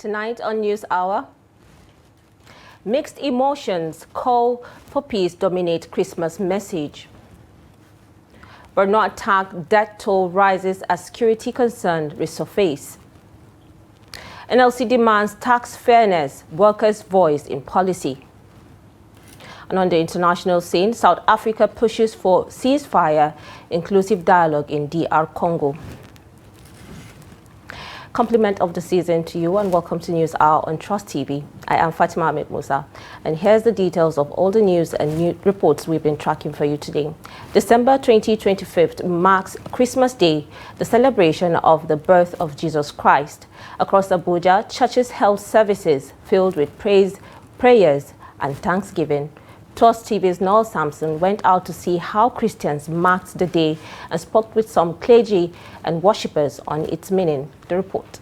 Tonight on News Hour, mixed emotions call for peace dominate Christmas message. Borno attack death toll rises as security concern resurface. NLC demands tax fairness, workers' voice in policy. And on the international scene, South Africa pushes for ceasefire, inclusive dialogue in DR Congo. Compliment of the season to you and welcome to News Hour on Trust TV. I am Fatima Ahmed Musa and here's the details of all the news and new reports we've been tracking for you today. December 2025 marks Christmas Day, the celebration of the birth of Jesus Christ. Across Abuja, churches held services filled with praise, prayers and thanksgiving. Trust TV's Noel Sampson went out to see how Christians marked the day and spoke with some clergy and worshippers on its meaning. The report.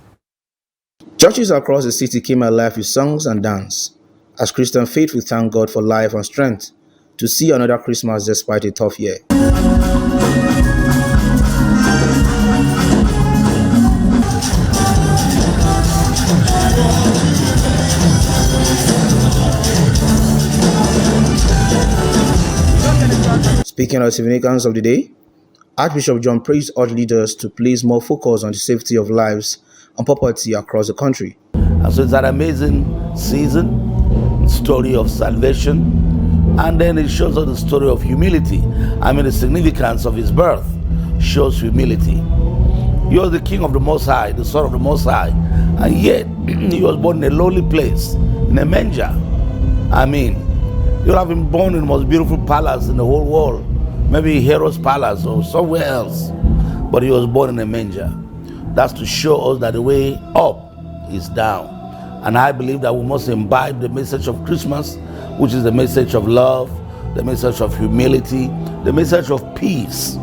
Churches across the city came alive with songs and dance, as Christian faithful thank God for life and strength to see another Christmas despite a tough year. Speaking of the significance of the day, Archbishop John Praise urged leaders to place more focus on the safety of lives and property across the country. And so it's an amazing season, story of salvation, and then it shows us the story of humility. I mean, the significance of his birth shows humility. He was the king of the Most High, the son of the Most High, and yet he was born in a lowly place, in a manger. I mean, you have been born in the most beautiful palace in the whole world, maybe Herod's palace or somewhere else, but he was born in a manger. That's to show us that the way up is down. And I believe that we must imbibe the message of Christmas, which is the message of love, the message of humility, the message of peace.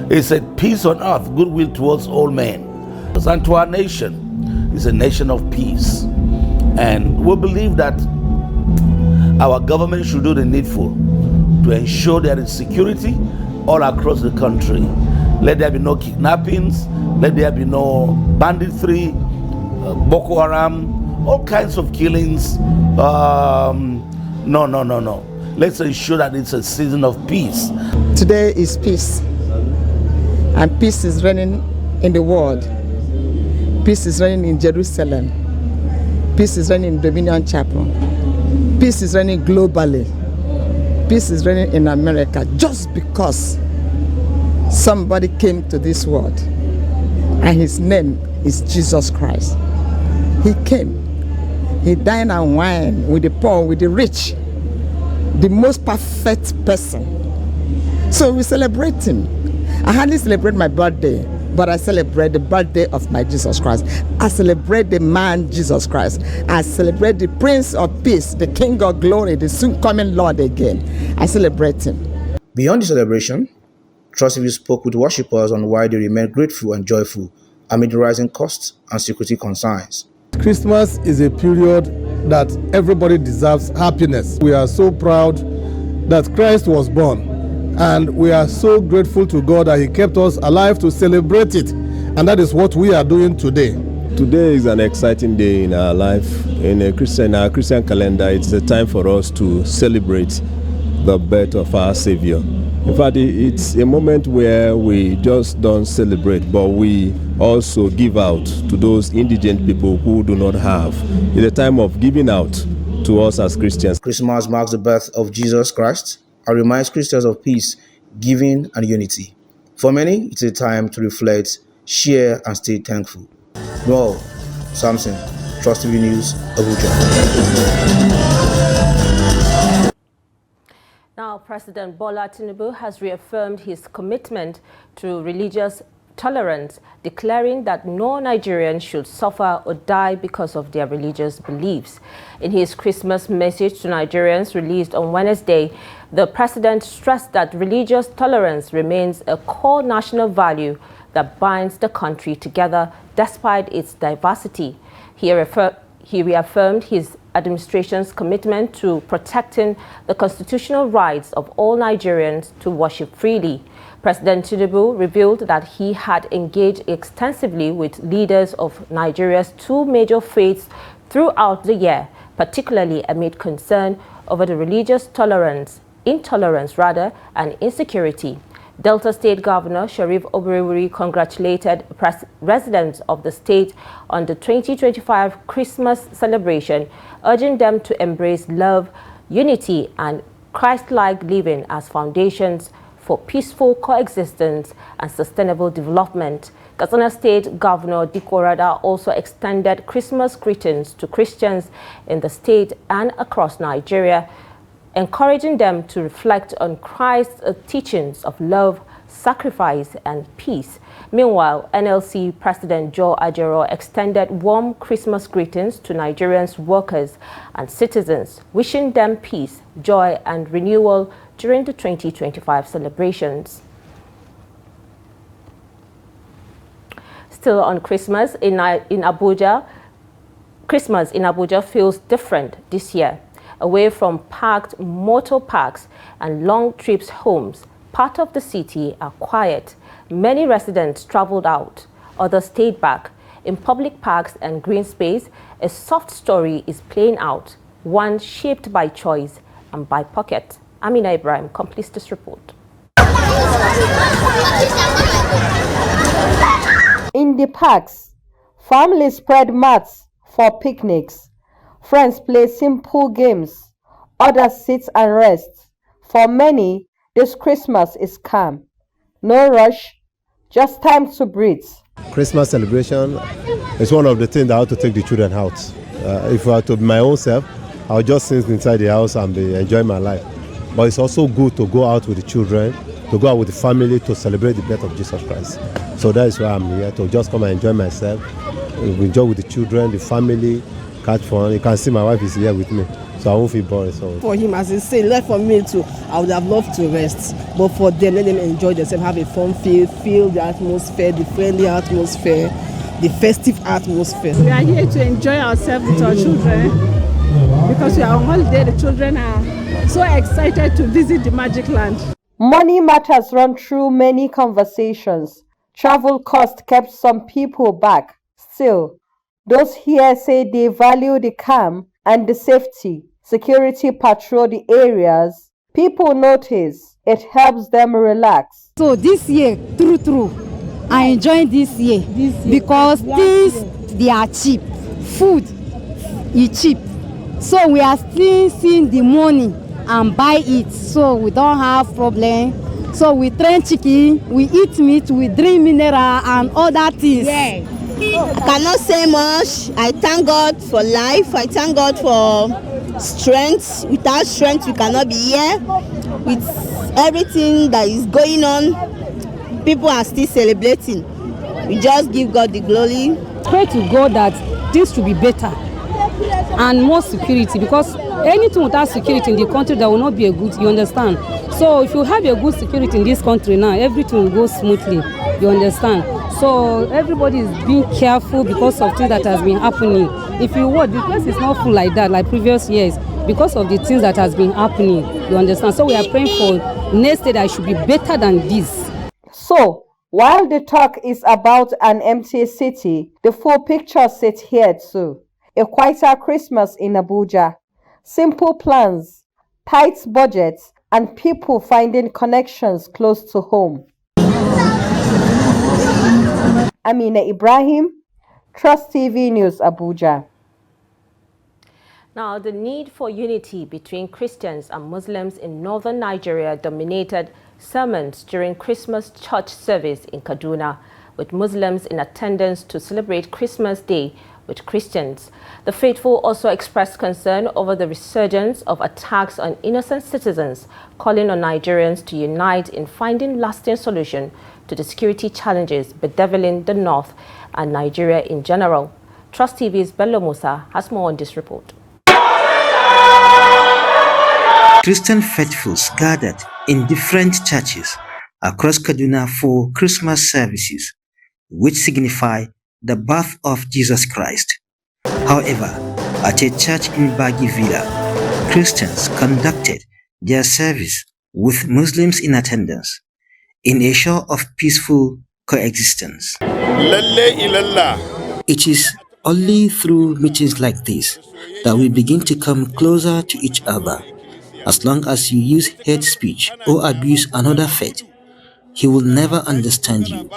It said, peace on earth, goodwill towards all men. And to our nation, it's a nation of peace. And we believe that our government should do the needful to ensure there is security all across the country. Let there be no kidnappings, let there be no banditry, Boko Haram, all kinds of killings. No. Let's ensure that it's a season of peace. Today is peace, and peace is reigning in the world. Peace is reigning in Jerusalem. Peace is reigning in Dominion Chapel. Peace is reigning globally. Peace is reigning in America just because somebody came to this world and his name is Jesus Christ. He came. He dined and wined with the poor, with the rich, the most perfect person. So we celebrate him. I hardly celebrate my birthday, but I celebrate the birthday of my Jesus Christ. I celebrate the man Jesus Christ. I celebrate the Prince of Peace, the King of Glory, the soon coming Lord again. I celebrate him. Beyond the celebration, Trust TV spoke with worshippers on why they remain grateful and joyful amid rising costs and security concerns. Christmas is a period that everybody deserves happiness. We are so proud that Christ was born. And we are so grateful to God that He kept us alive to celebrate it. And that is what we are doing today. Today is an exciting day in our life. In our Christian calendar, it's a time for us to celebrate the birth of our Savior. In fact, it's a moment where we just don't celebrate, but we also give out to those indigent people who do not have. It's a time of giving out to us as Christians. Christmas marks the birth of Jesus Christ and reminds Christians of peace, giving, and unity. For many, it's a time to reflect, share, and stay thankful. Noel Sampson, Trust TV News, Abuja. Now, President Bola Tinubu has reaffirmed his commitment to religious tolerance, declaring that no Nigerian should suffer or die because of their religious beliefs. In his Christmas message to Nigerians released on Wednesday, the president stressed that religious tolerance remains a core national value that binds the country together despite its diversity. He reaffirmed his administration's commitment to protecting the constitutional rights of all Nigerians to worship freely. President Tinubu revealed that he had engaged extensively with leaders of Nigeria's two major faiths throughout the year, particularly amid concern over the religious intolerance, and insecurity. Delta State Governor Sharif Oberewuri congratulated residents of the state on the 2025 Christmas celebration, urging them to embrace love, unity, and Christ-like living as foundations for peaceful coexistence and sustainable development. Katsina State Governor Dikorada also extended Christmas greetings to Christians in the state and across Nigeria, encouraging them to reflect on Christ's teachings of love, sacrifice, and peace. Meanwhile, NLC President Joe Ajero extended warm Christmas greetings to Nigerians workers and citizens, wishing them peace, joy, and renewal during the 2025 celebrations. Still on Christmas in Abuja, Christmas in Abuja feels different this year. Away from packed motor parks and long trips homes, part of the city are quiet. Many residents traveled out, others stayed back. In public parks and green space, a soft story is playing out, one shaped by choice and by pocket. Amina Ibrahim completes this report. In the parks, families spread mats for picnics. Friends play simple games, others sit and rest. For many, this Christmas is calm. No rush, just time to breathe. Christmas celebration is one of the things that I have to take the children out. If I were to be my own self, I'll just sit inside the house and enjoy my life. But it's also good to go out with the children, to go out with the family to celebrate the birth of Jesus Christ. So that is why I'm here, to just come and enjoy myself, enjoy with the children, the family, catch fun. You can see my wife is here with me, so I won't feel bored. So. For him, as he said, left for me too, I would have loved to rest. But for them, let them enjoy themselves, have a fun feel the atmosphere, the friendly atmosphere, the festive atmosphere. We are here to enjoy ourselves with our children because we are on holiday. The children are so excited to visit the magic land. Money matters run through many conversations. Travel costs kept some people back. Still, those here say they value the calm and the safety. Security patrol the areas. People notice it helps them relax. So this year, true, I enjoy this year because things, they are cheap. Food is cheap. So we are still seeing the money and buy it. So we don't have problem. So we train chicken, we eat meat, we drink mineral and other things. Yeah. Cannot say much. I thank God for life. I thank God for strength. Without strength, we cannot be here. With everything that is going on, people are still celebrating. We just give God the glory. Pray to God that things should be better and more security, because anything without security in the country, that will not be a good, you understand? So if you have a good security in this country now, everything will go smoothly, you understand? So everybody is being careful because of things that has been happening. If you watch, the place is not full like that, like previous years, because of the things that has been happening, you understand? So we are praying for next day that it should be better than this. So, while the talk is about an empty city, the full picture sits here too. A quieter Christmas in Abuja. Simple plans, tight budgets, and people finding connections close to home. Amina Ibrahim, Trust TV News, Abuja. Now, the need for unity between Christians and Muslims in northern Nigeria dominated sermons during Christmas church service in Kaduna, with Muslims in attendance to celebrate Christmas Day with Christians. The faithful also expressed concern over the resurgence of attacks on innocent citizens, calling on Nigerians to unite in finding lasting solution to the security challenges bedeviling the North and Nigeria in general. Trust TV's Bello Musa has more on this report. Christian faithfuls gathered in different churches across Kaduna for Christmas services, which signify the birth of Jesus Christ. However, at a church in Bagi Villa, Christians conducted their service with Muslims in attendance in a show of peaceful coexistence. It is only through meetings like this that we begin to come closer to each other. As long as you use hate speech or abuse another faith, he will never understand you.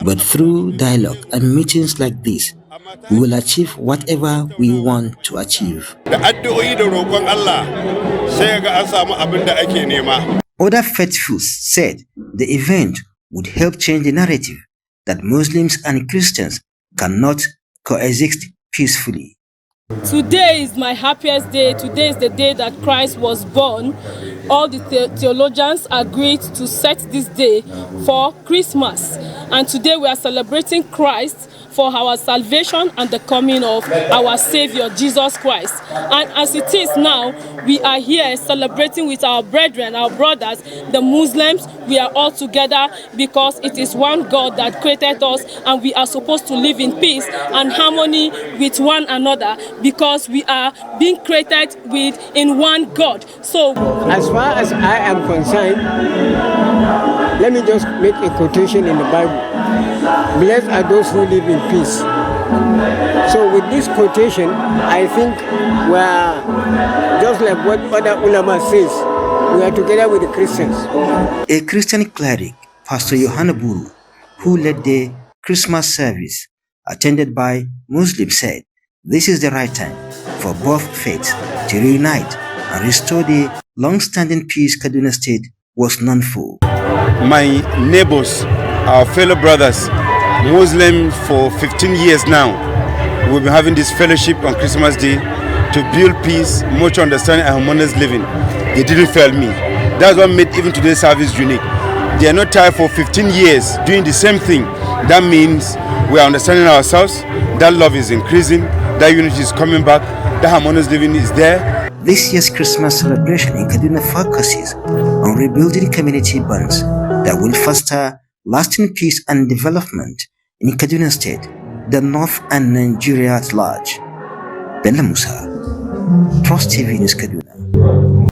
But through dialogue and meetings like this, we will achieve whatever we want to achieve. Other faithfuls said the event would help change the narrative that Muslims and Christians cannot coexist peacefully. Today is my happiest day. Today is the day that Christ was born. All the theologians agreed to set this day for Christmas. And today we are celebrating Christ for our salvation and the coming of our Savior, Jesus Christ. And as it is now, we are here celebrating with our brethren, our brothers, the Muslims. We are all together because it is one God that created us, and we are supposed to live in peace and harmony with one another because we are being created in one God. So, as far as I am concerned, let me just make a quotation in the Bible. Blessed are those who live in peace. So with this quotation, I think we are just like what other ulama says. We are together with the Christians. A Christian cleric, Pastor Yohana Buru, who led the Christmas service attended by Muslims, said this is the right time for both faiths to reunite and restore the long-standing peace Kaduna State was known for. My neighbors, our fellow brothers, Muslims for 15 years now, we've been having this fellowship on Christmas Day to build peace, mutual understanding and harmonious living. They didn't fail me. That's what made even today's service unique. They are not tired for 15 years doing the same thing. That means we are understanding ourselves, that love is increasing, that unity is coming back, that harmonious living is there. This year's Christmas celebration in Kaduna focuses on rebuilding community bonds that will foster lasting peace and development in Kaduna State, the North and Nigeria at large. Bella Musa, Trust TV News, Kaduna.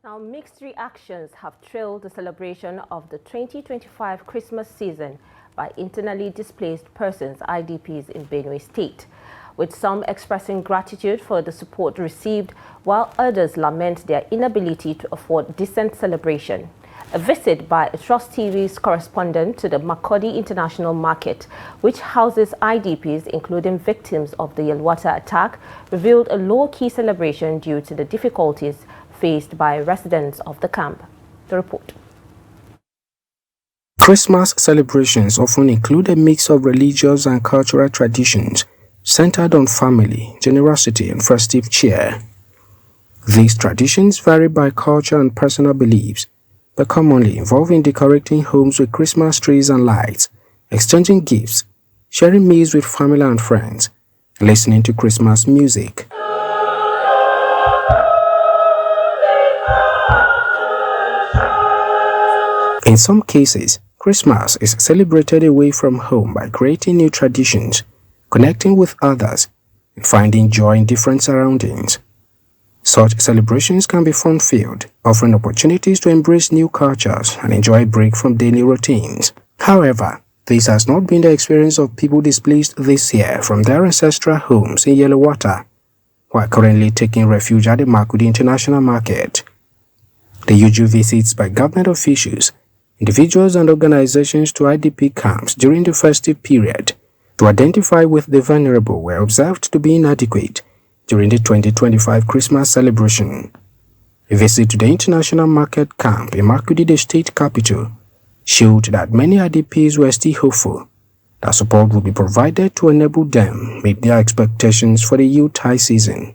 Now, mixed reactions have trailed the celebration of the 2025 Christmas season by internally displaced persons, IDPs, in Benue State, with some expressing gratitude for the support received, while others lament their inability to afford decent celebration. A visit by Trust TV's correspondent to the Makurdi International Market, which houses IDPs, including victims of the Yelwata attack, revealed a low-key celebration due to the difficulties faced by residents of the camp. The report. Christmas celebrations often include a mix of religious and cultural traditions centered on family, generosity, and festive cheer. These traditions vary by culture and personal beliefs, but commonly involving decorating homes with Christmas trees and lights, exchanging gifts, sharing meals with family and friends, and listening to Christmas music. In some cases, Christmas is celebrated away from home by creating new traditions, connecting with others, and finding joy in different surroundings. Such celebrations can be fun-filled, offering opportunities to embrace new cultures and enjoy a break from daily routines. However, this has not been the experience of people displaced this year from their ancestral homes in Yelwata, who are currently taking refuge at the Makurdi International Market. The usual visits by government officials, individuals and organizations to IDP camps during the festive period to identify with the vulnerable were observed to be inadequate during the 2025 Christmas celebration. A visit to the International Market camp in Makurdi, the state capital, showed that many IDPs were still hopeful that support will be provided to enable them meet their expectations for the youth high season.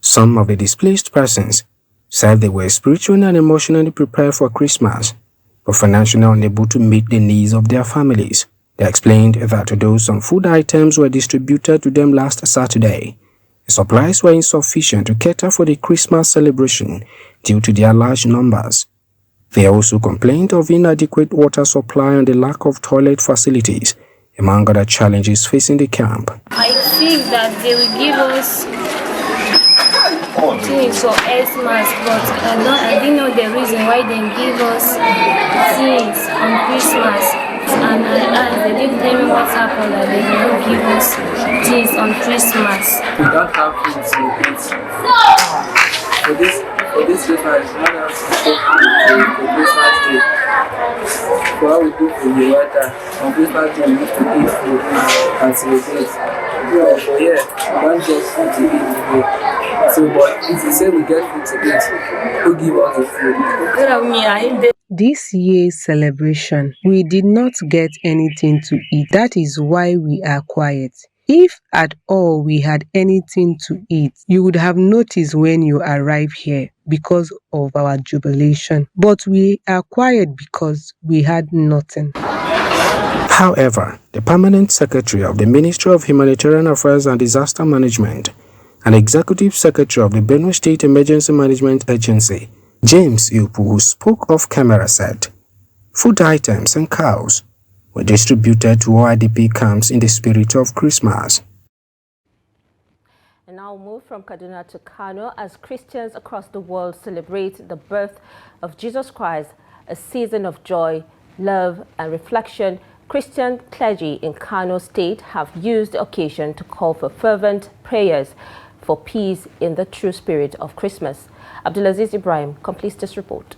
Some of the displaced persons said they were spiritually and emotionally prepared for Christmas, but financially unable to meet the needs of their families. They explained that although some food items were distributed to them last Saturday, the supplies were insufficient to cater for the Christmas celebration due to their large numbers. They also complained of inadequate water supply and the lack of toilet facilities, among other challenges facing the camp. I think that they will give us things for Xmas, but I didn't know the reason why they give us things on Christmas. and I asked, they didn't tell me what happened, that they will not give us things on Christmas. We don't have food to eat. For this Christmas, one else to cook for Christmas Day. For what we do for the water, on Christmas Day we used to eat food and celebrate. But yeah, we don't get food to eat today. So, but if we say we get food to eat, who give us the food? This year's celebration, we did not get anything to eat. That is why we are quiet. If at all we had anything to eat, you would have noticed when you arrive here because of our jubilation. But we are quiet because we had nothing. However, the Permanent Secretary of the Ministry of Humanitarian Affairs and Disaster Management and Executive Secretary of the Benue State Emergency Management Agency, James Yupu, who spoke off camera, said food items and cows were distributed to all IDP camps in the spirit of Christmas. And now move from Kaduna to Kano as Christians across the world celebrate the birth of Jesus Christ, a season of joy, love and reflection. Christian clergy in Kano State have used the occasion to call for fervent prayers for peace in the true spirit of Christmas. Abdulaziz Ibrahim completes this report.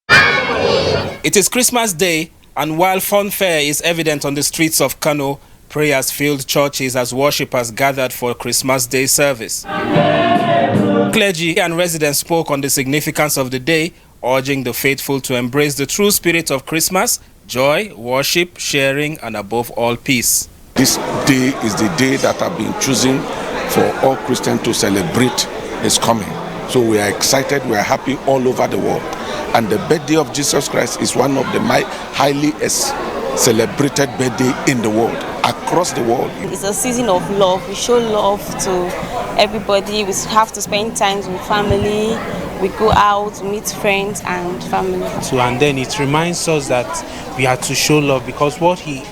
It is Christmas Day, and while fanfare is evident on the streets of Kano, prayers filled churches as worshippers gathered for Christmas Day service. Clergy and residents spoke on the significance of the day, urging the faithful to embrace the true spirit of Christmas, joy, worship, sharing, and above all, peace. This day is the day that have been chosen for all Christians to celebrate His coming. So we are excited, we are happy all over the world. And the birthday of Jesus Christ is one of the highly celebrated birthday in the world, across the world. It's a season of love. We show love to everybody. We have to spend time with family. We go out, meet friends and family. And then it reminds us that we have to show love, because what he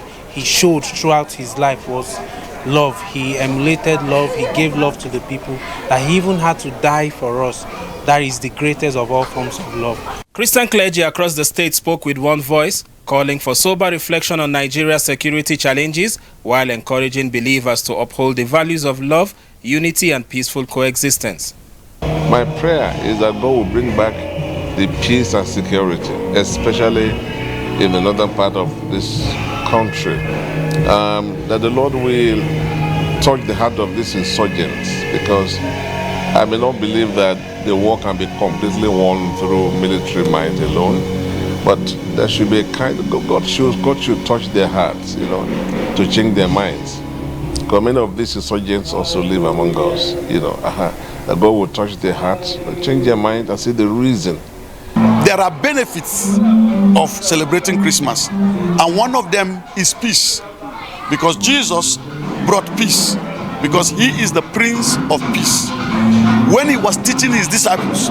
showed throughout his life was love. He emulated love. He gave love to the people, that he even had to die for us. That is the greatest of all forms of love. Christian clergy across the state spoke with one voice, calling for sober reflection on Nigeria's security challenges while encouraging believers to uphold the values of love, unity and peaceful coexistence. My prayer is that God will bring back the peace and security, especially in the northern part of this country. That the Lord will touch the heart of these insurgents, because I may not believe that the war can be completely won through military might alone, but there should be a kind of God should touch their hearts, to change their minds. Because many of these insurgents also live among us, that God will touch their hearts, change their mind, and see the reason. There are benefits of celebrating Christmas, and one of them is peace, because Jesus brought peace, because He is the Prince of Peace. When He was teaching His disciples,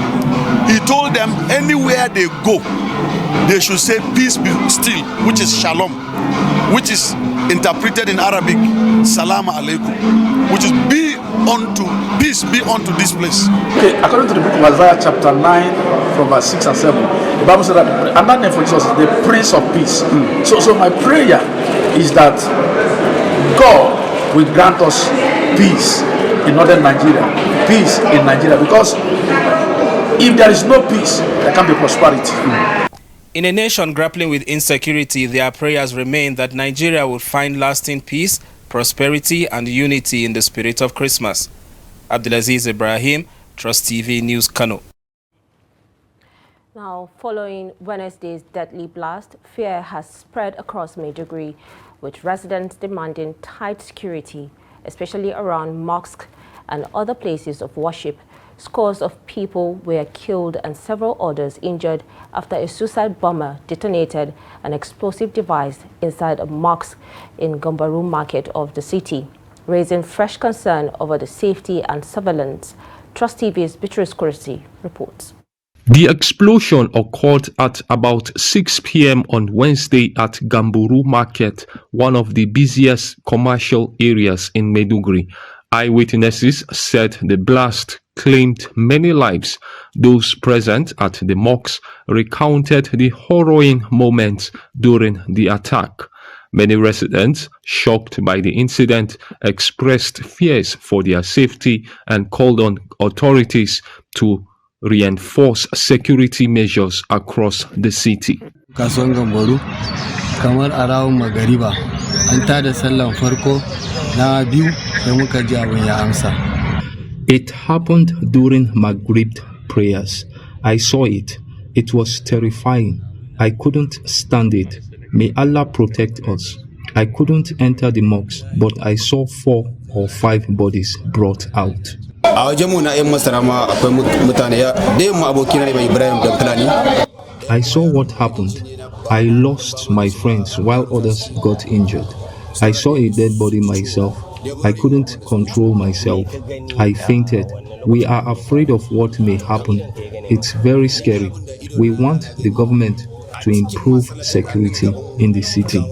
He told them anywhere they go, they should say peace be still, which is shalom, which is interpreted in Arabic, salam alaikum, which is peace be unto this place. Okay, according to the book of Isaiah chapter 9 from verse 6 and 7, the Bible said that another name for Jesus is the Prince of Peace. So my prayer is that God will grant us peace in northern Nigeria, peace in Nigeria, because if there is no peace, there can't be prosperity. In a nation grappling with insecurity, their prayers remain that Nigeria will find lasting peace, prosperity and unity in the spirit of Christmas. Abdulaziz Ibrahim, Trust TV News, Kano. Now, following Wednesday's deadly blast, fear has spread across Maiduguri, with residents demanding tight security, especially around mosques and other places of worship. Scores of people were killed and several others injured after a suicide bomber detonated an explosive device inside a mosque in Gombe market of the city, raising fresh concern over the safety and surveillance. Trust TV's Beatrice Kursi reports. The explosion occurred at about 6 p.m. on Wednesday at Gamburu Market, one of the busiest commercial areas in Maiduguri. Eyewitnesses said the blast claimed many lives. Those present at the mosque recounted the harrowing moments during the attack. Many residents, shocked by the incident, expressed fears for their safety and called on authorities to reinforce security measures across the city. Kasuwan Gambaru, kamar a rawun magariba, an tada sallan farko na biyu da muka ji abin ya amsa. It happened during Maghrib prayers. I saw it. It was terrifying. I couldn't stand it. May Allah protect us. I couldn't enter the mosque, but I saw 4 or 5 bodies brought out. I saw what happened. I lost my friends while others got injured. I saw a dead body myself. I couldn't control myself. I fainted. We are afraid of what may happen. It's very scary. We want the government to improve security in the city.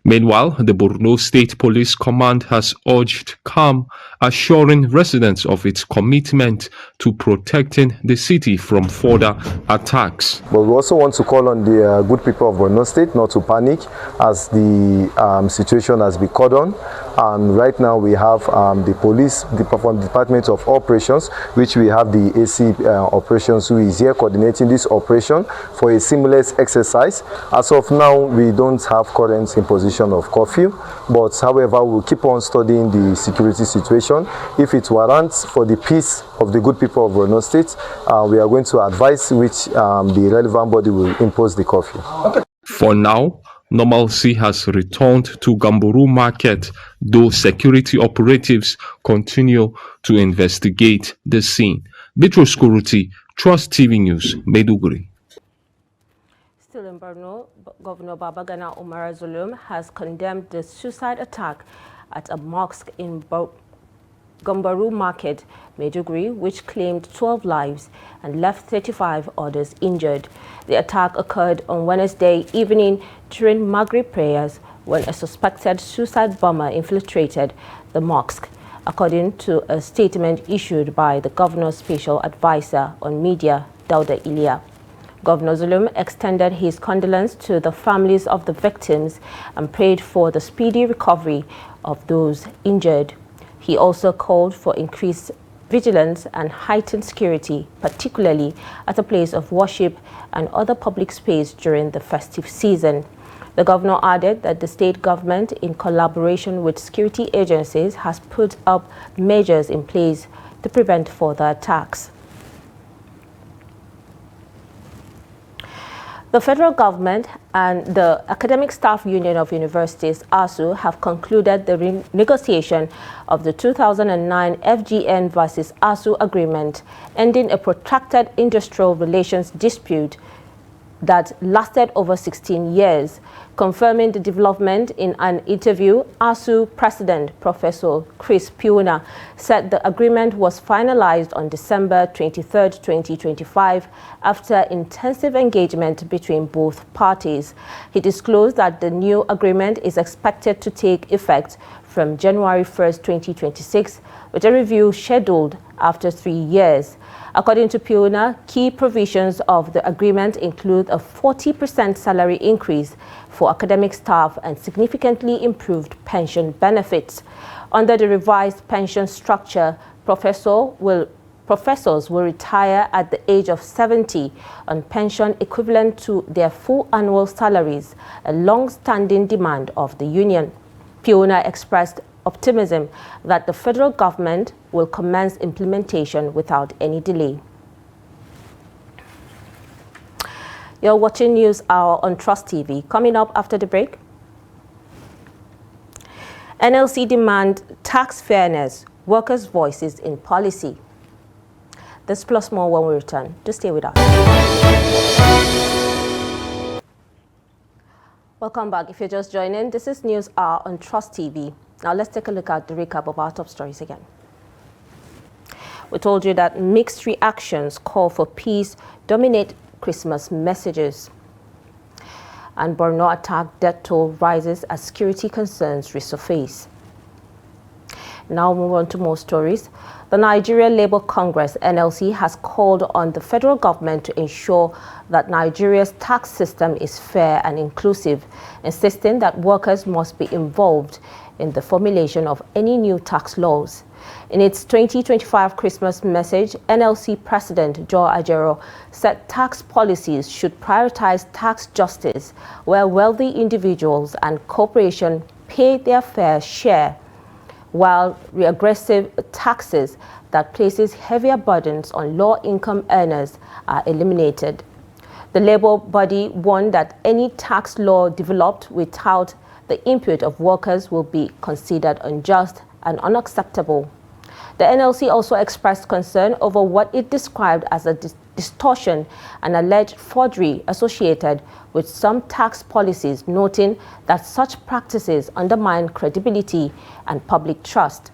Meanwhile, the Borno State Police Command has urged calm, assuring residents of its commitment to protecting the city from further attacks. But we also want to call on the good people of Borno State not to panic as the situation has been cordoned. And right now we have the police, the Department of Operations, which we have the AC Operations who is here coordinating this operation for a seamless exercise. As of now, we don't have current imposition of curfew, but however, we'll keep on studying the security situation. If it warrants for the peace of the good people of Borno State, we are going to advise which the relevant body will impose the curfew. Okay. For now, normalcy has returned to Gamburu Market, though security operatives continue to investigate the scene. Bitrus Kuruti, Trust TV News, Maiduguri. Still in Borno, Governor Babagana Umar Zulum has condemned the suicide attack at a mosque in Gombaru Market, Maiduguri, which claimed 12 lives and left 35 others injured. The attack occurred on Wednesday evening during Maghrib prayers when a suspected suicide bomber infiltrated the mosque, according to a statement issued by the governor's special advisor on media, Dauda Ilia. Governor Zulum extended his condolence to the families of the victims and prayed for the speedy recovery of those injured. He also called for increased vigilance and heightened security, particularly at a place of worship and other public space during the festive season. The governor added that the state government, in collaboration with security agencies, has put up measures in place to prevent further attacks. The federal government and the Academic Staff Union of Universities, ASUU, have concluded the renegotiation of the 2009 FGN versus ASUU agreement, ending a protracted industrial relations dispute that lasted over 16 years. Confirming the development in an interview, ASUU President Professor Chris Piuna said the agreement was finalized on December 23, 2025, after intensive engagement between both parties. He disclosed that the new agreement is expected to take effect from January 1, 2026, with a review scheduled after 3 years. According to Piuna, key provisions of the agreement include a 40% salary increase for academic staff and significantly improved pension benefits. Under the revised pension structure, professors will retire at the age of 70 on pension equivalent to their full annual salaries, a long-standing demand of the union. Piuna expressed optimism that the federal government will commence implementation without any delay. You're watching News Hour on Trust TV. Coming up after the break, NLC demand tax fairness, workers' voices in policy. This plus more when we return. Just stay with us. Welcome back. If you're just joining, this is News Hour on Trust TV. Now let's take a look at the recap of our top stories again. We told you that mixed reactions call for peace dominate Christmas messages. And Borno attack death toll rises as security concerns resurface. Now move on to more stories. The Nigeria Labour Congress, NLC, has called on the federal government to ensure that Nigeria's tax system is fair and inclusive, insisting that workers must be involved in the formulation of any new tax laws. In its 2025 Christmas message, NLC President Joe Ajero said tax policies should prioritize tax justice, where wealthy individuals and corporations pay their fair share, while regressive taxes that places heavier burdens on low-income earners are eliminated. The Labour body warned that any tax law developed without the input of workers will be considered unjust and unacceptable. The NLC also expressed concern over what it described as a distortion and alleged forgery associated with some tax policies, noting that such practices undermine credibility and public trust.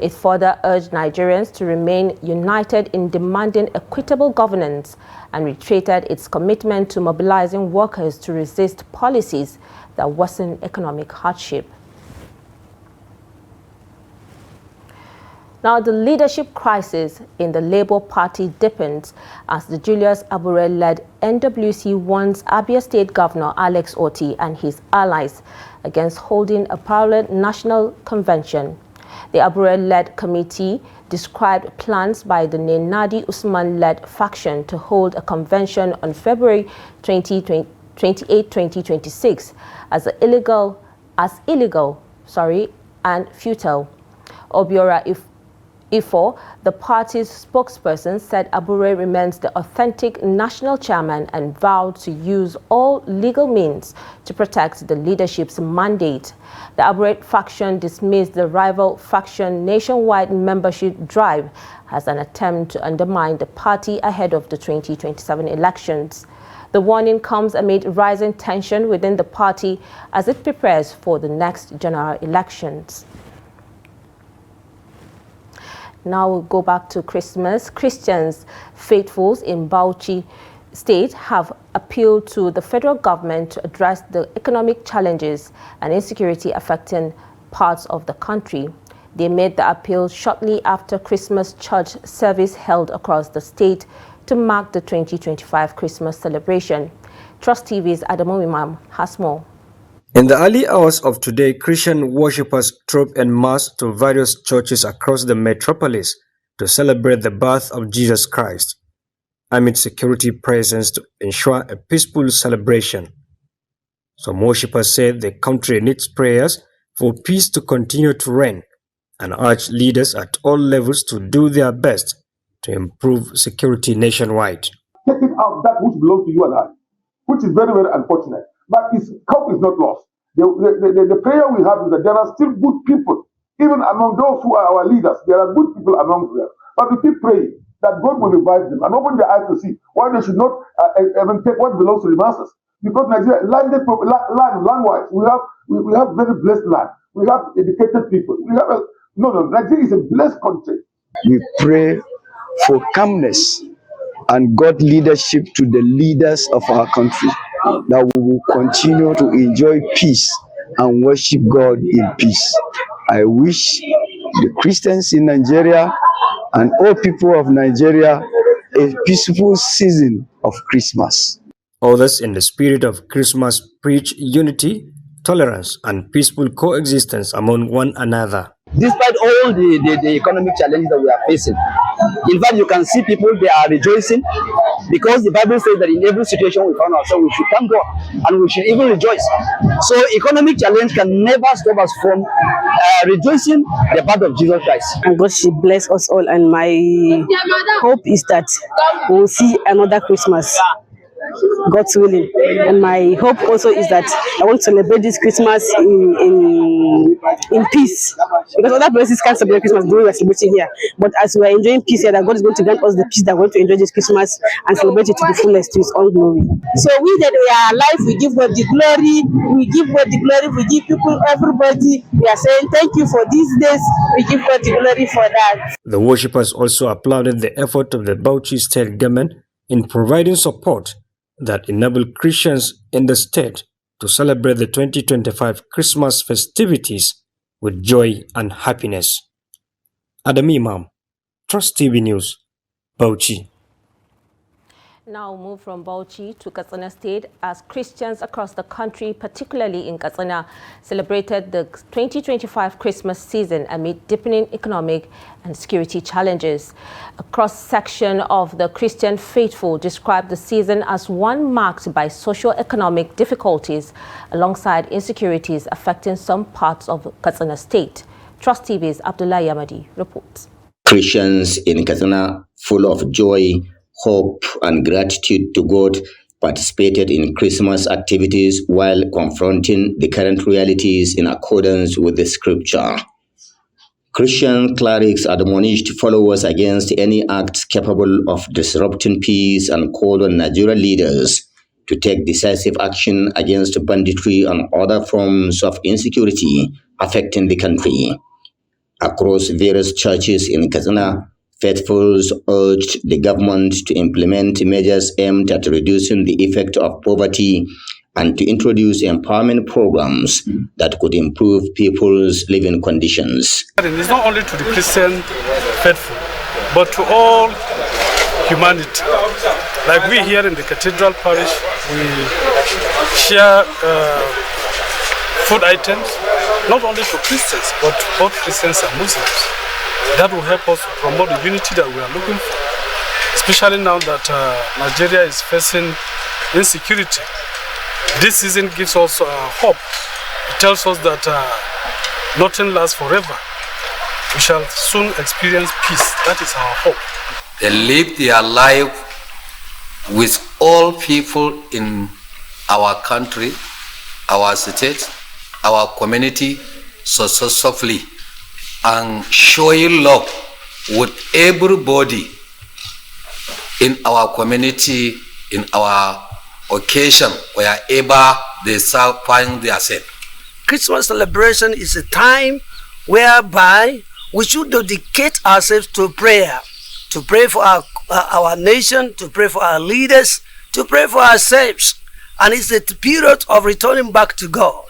It further urged Nigerians to remain united in demanding equitable governance and reiterated its commitment to mobilizing workers to resist policies that worsen economic hardship. Now, the leadership crisis in the Labour Party deepens as the Julius Abure-led NWC warns Abia State Governor Alex Otti and his allies against holding a parallel national convention. The Abure-led committee described plans by the Nenadi Usman-led faction to hold a convention on February 28, 2026 as illegal and futile. Obiora Ifo, the party's spokesperson, said Abure remains the authentic national chairman and vowed to use all legal means to protect the leadership's mandate. The Abure faction dismissed the rival faction nationwide membership drive as an attempt to undermine the party ahead of the 2027 elections. The warning comes amid rising tension within the party as it prepares for the next general elections. Now we'll go back to Christmas. Christians faithfuls in Bauchi State have appealed to the federal government to address the economic challenges and insecurity affecting parts of the country. They made the appeal shortly after Christmas church service held across the state to mark the 2025 Christmas celebration. Trust TV's Adamu Imam has more. In the early hours of today, Christian worshippers trooped en masse to various churches across the metropolis to celebrate the birth of Jesus Christ, amid security presence to ensure a peaceful celebration. Some worshippers said the country needs prayers for peace to continue to reign and urged leaders at all levels to do their best to improve security nationwide. Taking out that which belongs to you and I, which is very, very unfortunate. But its hope is not lost. The prayer we have is that there are still good people, even among those who are our leaders. There are good people among them. But we keep praying that God will revive them and open their eyes to see why they should not even take what belongs to the masses. Because Nigeria, land-wise, we have very blessed land. We have educated people. Nigeria is a blessed country. We pray for calmness and God leadership to the leaders of our country, that we will continue to enjoy peace and worship God in peace. I wish the Christians in Nigeria and all people of Nigeria a peaceful season of Christmas. Others, in the spirit of Christmas, preach unity, tolerance, and peaceful coexistence among one another. Despite all the economic challenges that we are facing, in fact, you can see people, they are rejoicing because the Bible says that in every situation we find ourselves, we should thank God and we should even rejoice. So economic challenge can never stop us from rejoicing the birth of Jesus Christ. And God should bless us all, and my hope is that we will see another Christmas, God's willing. And my hope also is that I want to celebrate this Christmas in peace, because other places can't celebrate Christmas the way we're celebrating here. But as we're enjoying peace here, that God is going to grant us the peace that we're going to enjoy this Christmas and celebrate it to the fullest, to His own glory. So we that we are alive, we give God the glory. We give God the glory. We give people, everybody. We are saying thank you for these days. We give God the glory for that. The worshippers also applauded the effort of the Bauchi state government in providing support that enable Christians in the state to celebrate the 2025 Christmas festivities with joy and happiness. Adam Imam, Trust TV News, Bauchi. Now move from Bauchi to Katsina State as Christians across the country, particularly in Katsina, celebrated the 2025 Christmas season amid deepening economic and security challenges. A cross-section of the Christian faithful described the season as one marked by socio-economic difficulties alongside insecurities affecting some parts of Katsina State. Trust TV's Abdullah Yamadi reports. Christians in Katsina, full of joy, hope and gratitude to God, participated in Christmas activities while confronting the current realities in accordance with the scripture. Christian clerics admonished followers against any acts capable of disrupting peace and called on Nigerian leaders to take decisive action against banditry and other forms of insecurity affecting the country. Across various churches in Katsina, faithfuls urged the government to implement measures aimed at reducing the effect of poverty and to introduce empowerment programs that could improve people's living conditions. It's not only to the Christian faithful, but to all humanity. Like we here in the Cathedral Parish, we share food items, not only to Christians, but both Christians and Muslims. That will help us promote the unity that we are looking for, especially now that Nigeria is facing insecurity. This season gives us hope. It tells us that nothing lasts forever. We shall soon experience peace. That is our hope. They live their life with all people in our country, our state, our community successfully, and showing love with everybody in our community, in our occasion, wherever they find themselves. Christmas celebration is a time whereby we should dedicate ourselves to prayer for our nation, to pray for our leaders, to pray for ourselves. And it's a period of returning back to God.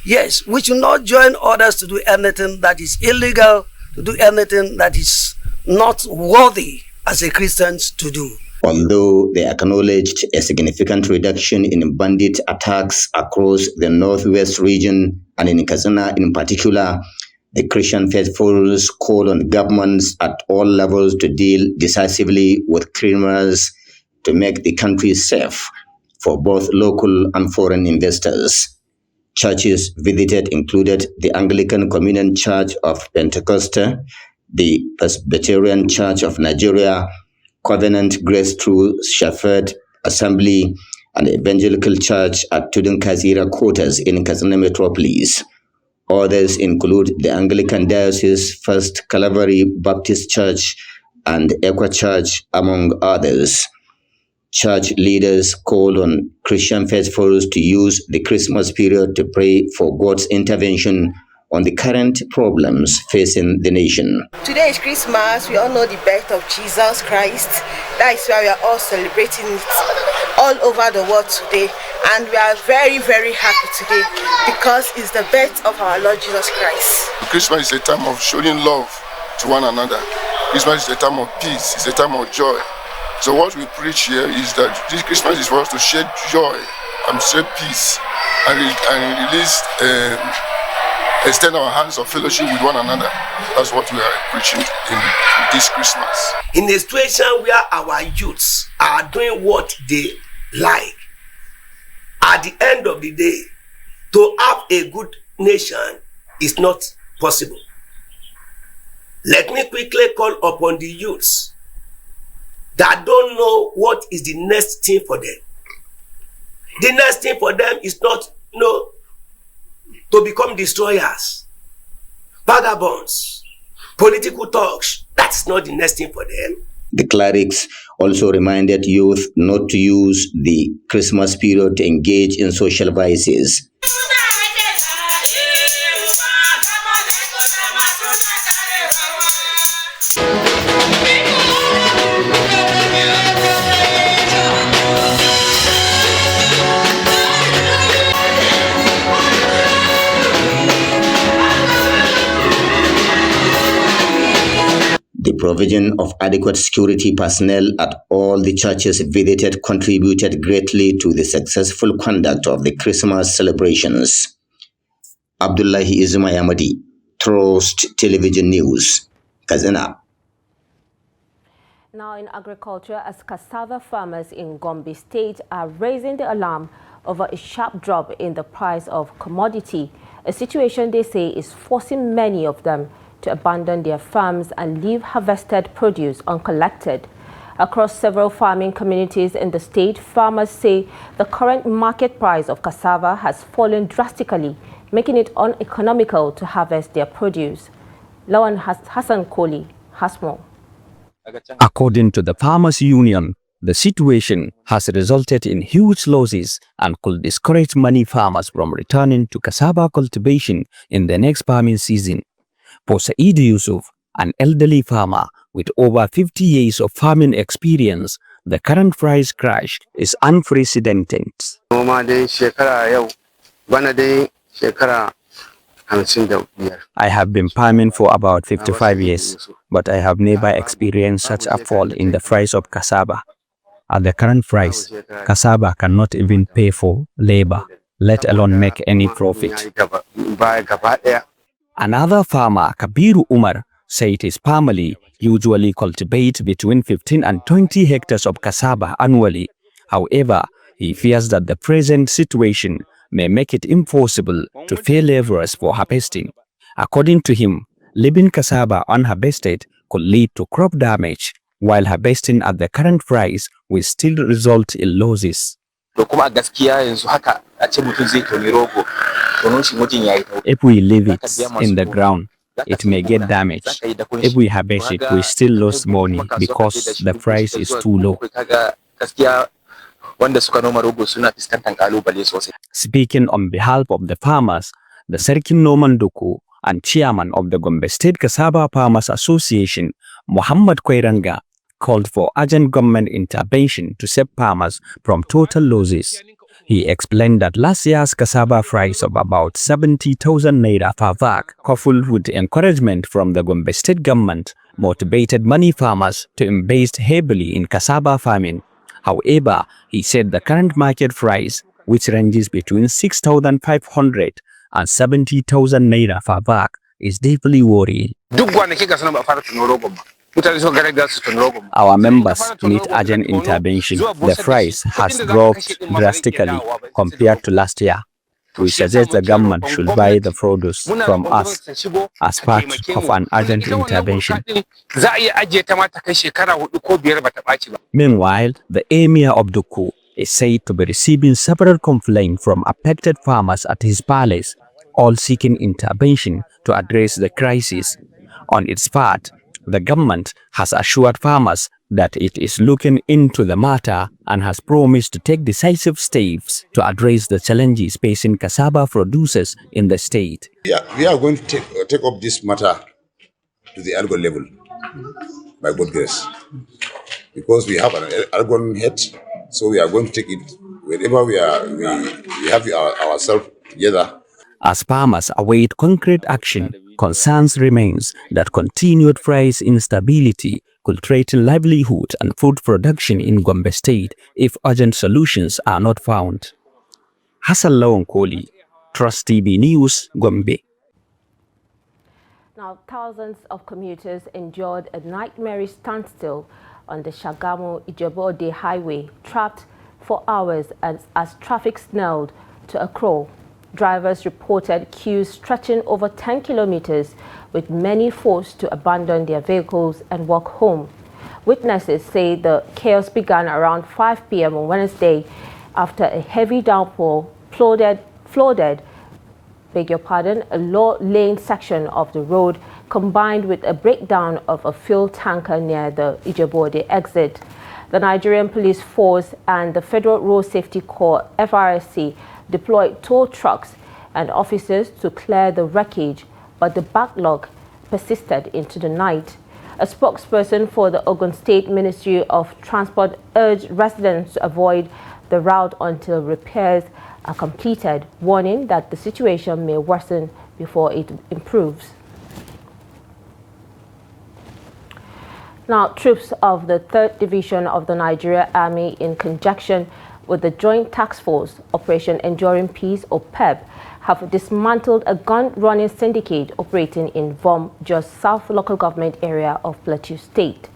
Yes, we should not join others to do anything that is illegal, to do anything that is not worthy as a Christian to do. Although they acknowledged a significant reduction in bandit attacks across the northwest region and in Katsina in particular, the Christian faithfuls call on governments at all levels to deal decisively with criminals to make the country safe for both local and foreign investors. Churches visited included the Anglican Communion Church of Pentecost, the Presbyterian Church of Nigeria, Covenant Grace True Shepherd Assembly, and the Evangelical Church at Tudunkazira Quarters in Katsina Metropolis. Others include the Anglican Diocese First Calvary Baptist Church and Equa Church, among others. Church leaders called on Christian faithfuls to use the Christmas period to pray for God's intervention on the current problems facing the nation. Today is Christmas. We all know the birth of Jesus Christ. That is why we are all celebrating it all over the world today. And we are very, very happy today because it's the birth of our Lord Jesus Christ. Christmas is a time of showing love to one another. Christmas is a time of peace. It's a time of joy. So what we preach here is that this Christmas is for us to share joy and share peace and release, extend our hands of fellowship with one another. That's what we are preaching in this Christmas. In a situation where our youths are doing what they like, at the end of the day, to have a good nation is not possible. Let me quickly call upon the youths that don't know what is the next thing for them. The next thing for them is not, to become destroyers, vagabonds, political thugs. That's not the next thing for them. The clerics also reminded youth not to use the Christmas period to engage in social vices. The provision of adequate security personnel at all the churches visited contributed greatly to the successful conduct of the Christmas celebrations. Abdullahi Izmayamadi, Trust Television News, Katsina. Now in agriculture, as cassava farmers in Gombe State are raising the alarm over a sharp drop in the price of commodity, a situation they say is forcing many of them to abandon their farms and leave harvested produce uncollected. Across several farming communities in the state, farmers say the current market price of cassava has fallen drastically, making it uneconomical to harvest their produce. Lawan Hassan Koli has more. According to the Farmers Union, the situation has resulted in huge losses and could discourage many farmers from returning to cassava cultivation in the next farming season. For Said Yusuf, an elderly farmer with over 50 years of farming experience, the current price crash is unprecedented. I have been farming for about 55 years, but I have never experienced such a fall in the price of cassava. At the current price, cassava cannot even pay for labor, let alone make any profit. Another farmer, Kabiru Umar, said his family usually cultivate between 15 and 20 hectares of cassava annually. However, he fears that the present situation may make it impossible to pay laborers for harvesting. According to him, leaving cassava unharvested could lead to crop damage, while harvesting at the current price will still result in losses. If we leave it in the ground, it may get damaged. If we harvest it, we still lose money because the price is too low. Speaking on behalf of the farmers, the Serkin Noman Duku and chairman of the Gombe State Cassava Farmers Association, Muhammad Kwairanga, called for urgent government intervention to save farmers from total losses. He explained that last year's cassava price of about 70,000 naira per bag, coupled with encouragement from the Gombe State government, motivated many farmers to invest heavily in cassava farming. However, he said the current market price, which ranges between 6,500 and 70,000 naira per bag, is deeply worrying. Our members need urgent intervention. The price has dropped drastically compared to last year. We suggest the government should buy the produce from us as part of an urgent intervention. Meanwhile, the Emir of Duku is said to be receiving several complaints from affected farmers at his palace, all seeking intervention to address the crisis. On its part, the government has assured farmers that it is looking into the matter and has promised to take decisive steps to address the challenges facing cassava producers in the state. We are going to take up this matter to the Algon level, by God's grace, because we have an Algon head, so we are going to take it wherever we have ourselves together. As farmers await concrete action, concerns remains that continued price instability could threaten livelihood and food production in Gombe State if urgent solutions are not found. Hassan Lawan Koli, Trust TV News, Gombe. Now, thousands of commuters endured a nightmarish standstill on the Shagamu-Ijebu-Ode highway, trapped for hours as traffic snarled to a crawl. Drivers reported queues stretching over 10 kilometers, with many forced to abandon their vehicles and walk home. Witnesses say the chaos began around 5 p.m. on Wednesday after a heavy downpour flooded a low-lane section of the road, combined with a breakdown of a fuel tanker near the Ijebu-Ode exit. The Nigerian Police Force and the Federal Road Safety Corps, FRSC, deployed tow trucks and officers to clear the wreckage, but the backlog persisted into the night. A spokesperson for the Ogun State Ministry of Transport urged residents to avoid the route until repairs are completed, warning that the situation may worsen before it improves. Now, troops of the 3rd Division of the Nigeria Army, in conjunction with the Joint Task Force Operation Enduring Peace, or PEB, have dismantled a gun-running syndicate operating in Vom, just South Local Government area of Plateau State.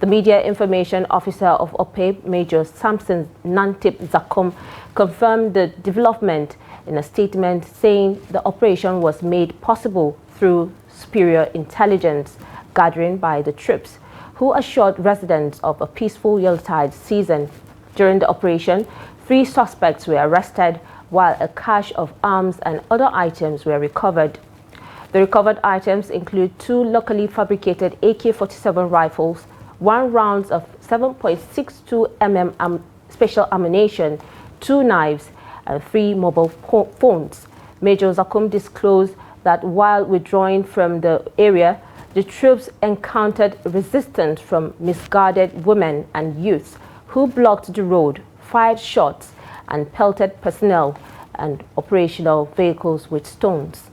The Media Information Officer of OPEB, Major Samson Nantip Zakom, confirmed the development in a statement saying the operation was made possible through superior intelligence gathering by the troops, who assured residents of a peaceful Yuletide season. During the operation, 3 suspects were arrested, while a cache of arms and other items were recovered. The recovered items include 2 locally fabricated AK-47 rifles, 1 rounds of 7.62 mm special ammunition, 2 knives, and 3 mobile phones. Major Zakum disclosed that while withdrawing from the area, the troops encountered resistance from misguided women and youths who blocked the road, fired shots, and pelted personnel and operational vehicles with stones.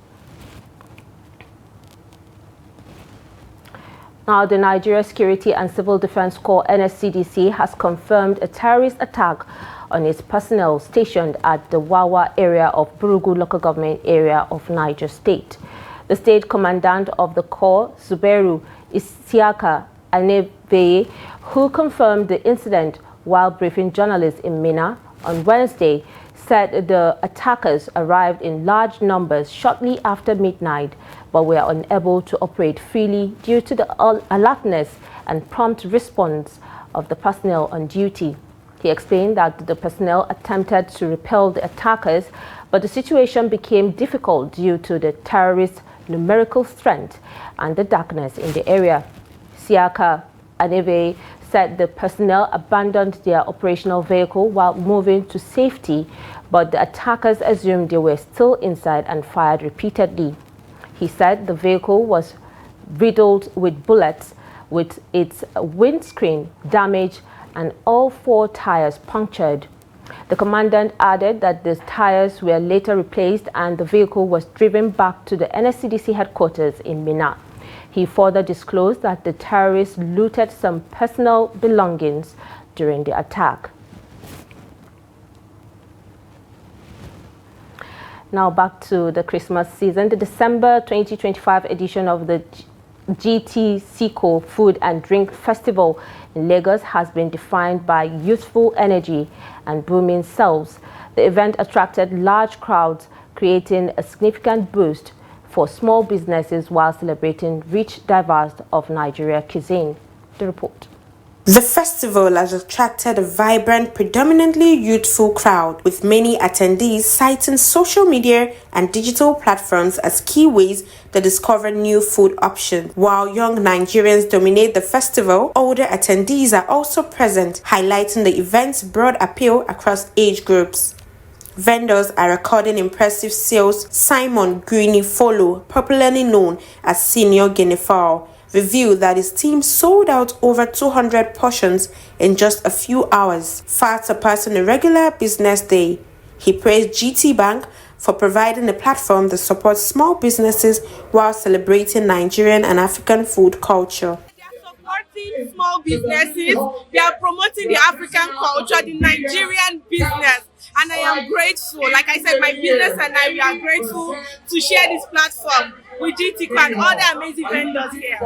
Now, the Nigeria Security and Civil Defense Corps (NSCDC) has confirmed a terrorist attack on its personnel stationed at the Wawa area of Burugu local government area of Niger State. The state commandant of the Corps, Zuberu Isiaka Anebeye, who confirmed the incident while briefing journalists in Mina on Wednesday, said the attackers arrived in large numbers shortly after midnight, but were unable to operate freely due to the alertness and prompt response of the personnel on duty. He explained that the personnel attempted to repel the attackers, but the situation became difficult due to the terrorists' numerical strength and the darkness in the area. Siaka Aneve said the personnel abandoned their operational vehicle while moving to safety, but the attackers assumed they were still inside and fired repeatedly. He said the vehicle was riddled with bullets, with its windscreen damaged and all 4 tires punctured. The commandant added that the tires were later replaced and the vehicle was driven back to the NSCDC headquarters in Mina. He further disclosed that the terrorists looted some personal belongings during the attack. Now back to the Christmas season. The December 2025 edition of the GT Food and Drink Festival in Lagos has been defined by youthful energy and booming sales. The event attracted large crowds, creating a significant boost for small businesses while celebrating rich diversity of Nigeria cuisine. The report. The festival has attracted a vibrant, predominantly youthful crowd, with many attendees citing social media and digital platforms as key ways to discover new food options. While young Nigerians dominate the festival, older attendees are also present, highlighting the event's broad appeal across age groups. Vendors are recording impressive sales. Simon Guinea-Folo, popularly known as Senior Guinea-Fowl, revealed that his team sold out over 200 portions in just a few hours, far surpassing a regular business day. He praised GT Bank for providing a platform that supports small businesses while celebrating Nigerian and African food culture. Supporting small businesses, they are promoting the African culture, the Nigerian business, and I am grateful. Like I said, my business and I, we are grateful to share this platform with GT and all the amazing vendors here.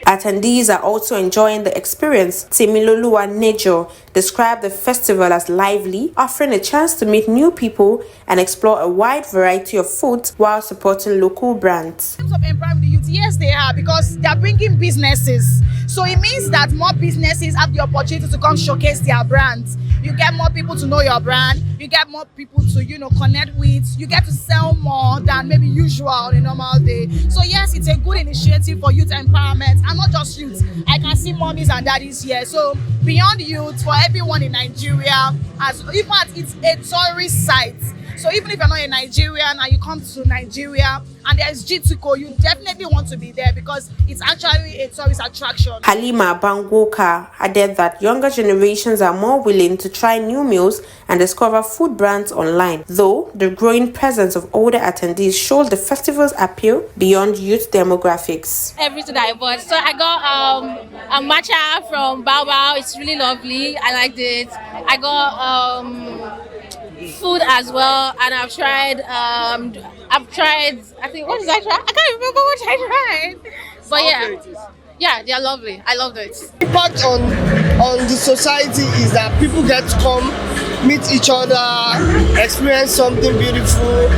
Attendees are also enjoying the experience. Temiloluwa Nejo described the festival as lively, offering a chance to meet new people and explore a wide variety of foods while supporting local brands. In terms of empowering the youth, yes, they are, because they are bringing businesses. So it means that more businesses have the opportunity to come showcase their brands. You get more people to know your brand. You get more people to, connect with. You get to sell more than maybe usual on a normal day. So yes, it's a good initiative for youth empowerment, and not just youth. I can see mommies and daddies here. So beyond youth, for everyone in Nigeria, as in fact, it's a tourist site. So even if you're not a Nigerian and you come to Nigeria and there's GTCO, you definitely want to be there because it's actually a tourist attraction. Halima Bangoka added that younger generations are more willing to try new meals and discover food brands online, though the growing presence of older attendees shows the festival's appeal beyond youth demographics. Everything I bought. So I got a matcha from Bao. It's really lovely. I liked it. I got food as well, and I've tried. I think, what did I try? I can't remember what I tried. But yeah, they're lovely. I loved it. The impact on the society is that people get to come, meet each other, experience something beautiful,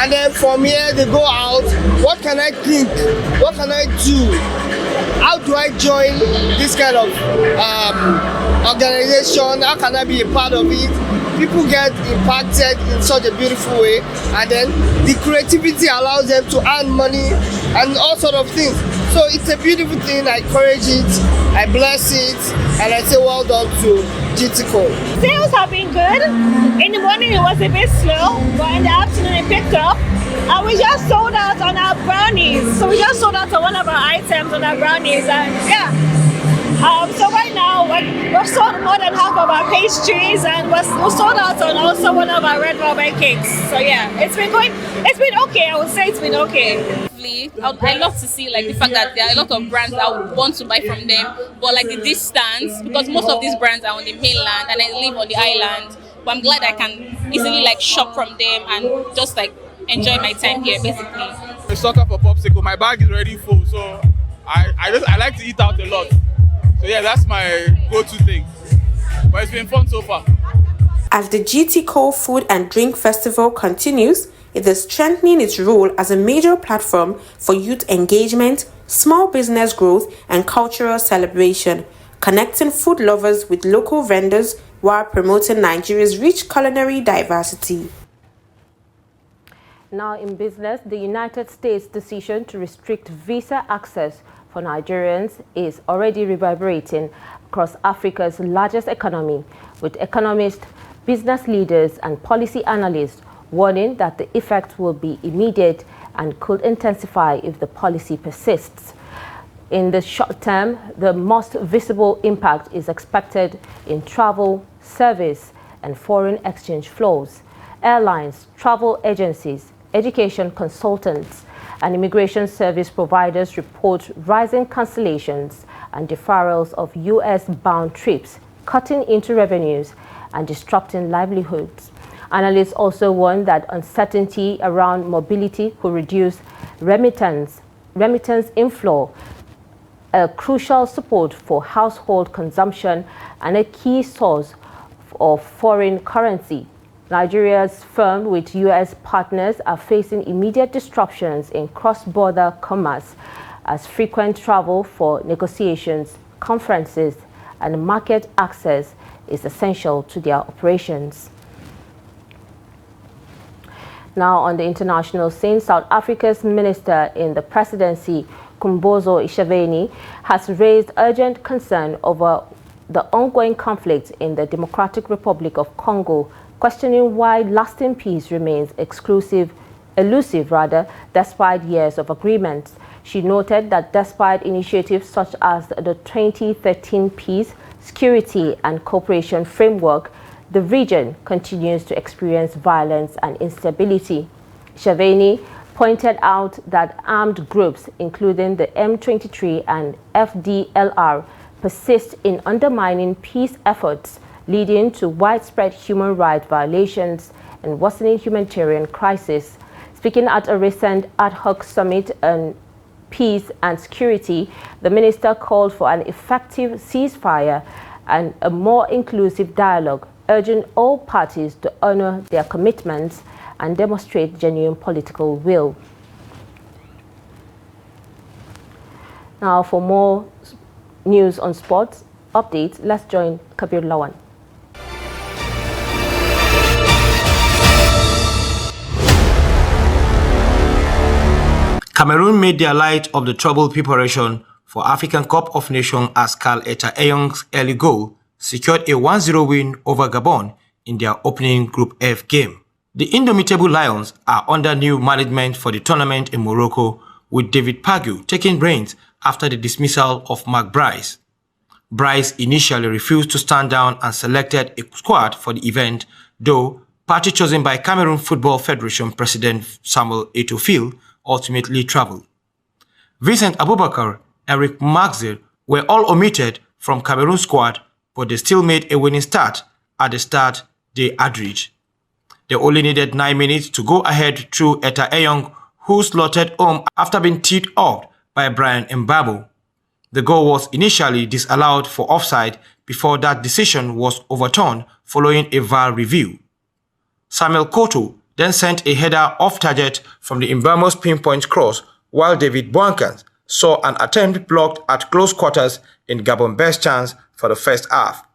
and then from here they go out. What can I think? What can I do? How do I join this kind of organization? How can I be a part of it? People get impacted in such a beautiful way, and then the creativity allows them to earn money and all sort of things. So it's a beautiful thing. I encourage it, I bless it, and I say well done to GTCO. Sales have been good. In the morning it was a bit slow, but in the afternoon it picked up. And we just sold out on our brownies. So we just sold out on one of our items on our brownies, and so right now we've sold more than half of our pastries, and we're sold out on also one of our red velvet cakes. So yeah, it's been okay. I would say it's been okay. I love to see like the fact that there are a lot of brands that I would want to buy from them, but like the distance, because most of these brands are on the mainland and I live on the island. But I'm glad I can easily like shop from them and just like enjoy my time here basically. A sucker for popsicle. My bag is already full, so I like to eat out a lot. So yeah, that's my go-to thing. But it's been fun so far. As the GTCO Food and Drink Festival continues, it is strengthening its role as a major platform for youth engagement, small business growth, and cultural celebration, connecting food lovers with local vendors while promoting Nigeria's rich culinary diversity. Now in business, the United States' decision to restrict visa access for Nigerians is already reverberating across Africa's largest economy, with economists, business leaders, and policy analysts warning that the effect will be immediate and could intensify if the policy persists. In the short term, the most visible impact is expected in travel, service, and foreign exchange flows. Airlines, travel agencies, education consultants, and immigration service providers report rising cancellations and deferrals of U.S.-bound trips, cutting into revenues and disrupting livelihoods. Analysts also warn that uncertainty around mobility could reduce remittance inflow, a crucial support for household consumption and a key source of foreign currency. Nigeria's firm with U.S. partners are facing immediate disruptions in cross-border commerce as frequent travel for negotiations, conferences, and market access is essential to their operations. Now on the international scene, South Africa's minister in the presidency, Kumbozo Isheveni, has raised urgent concern over the ongoing conflict in the Democratic Republic of Congo, questioning why lasting peace remains elusive despite years of agreements. She noted that despite initiatives such as the 2013 Peace, Security and Cooperation Framework, the region continues to experience violence and instability. Isheveni pointed out that armed groups, including the M23 and FDLR, persist in undermining peace efforts, leading to widespread human rights violations and worsening humanitarian crisis. Speaking at a recent ad hoc summit on peace and security, the minister called for an effective ceasefire and a more inclusive dialogue, urging all parties to honor their commitments and demonstrate genuine political will. Now, for more news on sports updates, let's join Kabir Lawan. Cameroon made their light of the troubled preparation for African Cup of Nations as Carl Eta Eyong's early goal secured a 1-0 win over Gabon in their opening Group F game. The Indomitable Lions are under new management for the tournament in Morocco, with David Pagu taking reins after the dismissal of Mark Bryce. Bryce initially refused to stand down and selected a squad for the event, though party chosen by Cameroon Football Federation President Samuel Eto'o ultimately travelled. Vincent Abubakar, Eric Maxwell were all omitted from Cameroon squad, but they still made a winning start at the start they agreed. They only needed 9 minutes to go ahead through Etta Eyong, who slotted home after being teed up by Brian Mbabo. The goal was initially disallowed for offside before that decision was overturned following a VAR review. Samuel Koto then sent a header off target from the Mbamo's pinpoint cross, while David Boankans saw an attempt blocked at close quarters in Gabon's best chance for the first half.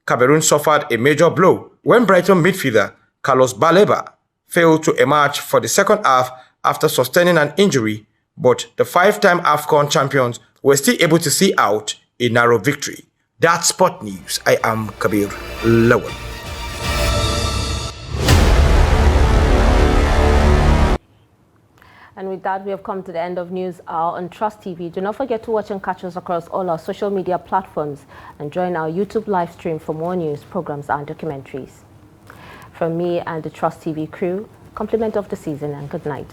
Cameroon suffered a major blow when Brighton midfielder Carlos Baleba failed to emerge for the second half after sustaining an injury, but the five-time AFCON champions were still able to see out a narrow victory. That's Sport News. I am Kabir Lawal. And with that, we have come to the end of News Hour on Trust TV. Do not forget to watch and catch us across all our social media platforms and join our YouTube live stream for more news, programs and documentaries. From me and the Trust TV crew, compliment of the season and good night.